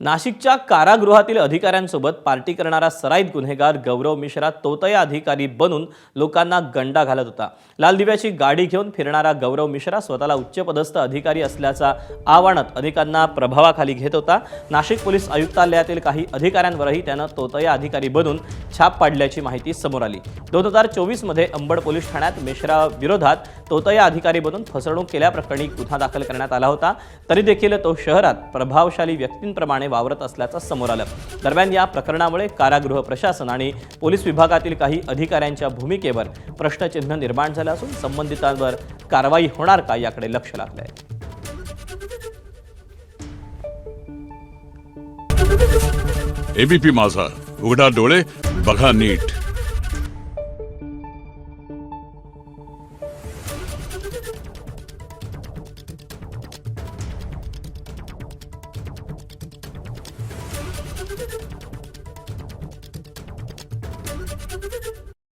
नाशिकच्या कारागृहातील अधिकाऱ्यांसोबत पार्टी करणारा सराईत गुन्हेगार गौरव मिश्रा तोतया अधिकारी बनून लोकांना गंडा घालत होता। लाल दिव्याची गाडी घेऊन फिरणारा गौरव मिश्रा स्वतःला उच्चपदस्थ अधिकारी असल्याचा आवाहनात अनेकांना प्रभावाखाली घेत होता। नाशिक पोलीस आयुक्तालयातील काही अधिकाऱ्यांवरही त्यानं तोतया अधिकारी बनून छाप पाडल्याची माहिती समोर आली। 2024 मध्ये अंबड पोलीस ठाण्यात मिश्रा विरोधात तोतया अधिकारी बनून फसवणूक केल्याप्रकरणी गुन्हा दाखल करण्यात आला होता। तरी देखील तो शहरात प्रभावशाली व्यक्तींप्रमाणे वावरत असल्याचं समोर आलं। दरम्यान या प्रकरणामुळे कारागृह प्रशासन आणि पोलीस विभागातील काही अधिकाऱ्यांच्या भूमिकेवर प्रश्नचिन्ह निर्माण झालं असून संबंधितांवर कारवाई होणार का याकडे लक्ष लागलंय। एबीपी माझा, उघडा डोळे बघा नीट।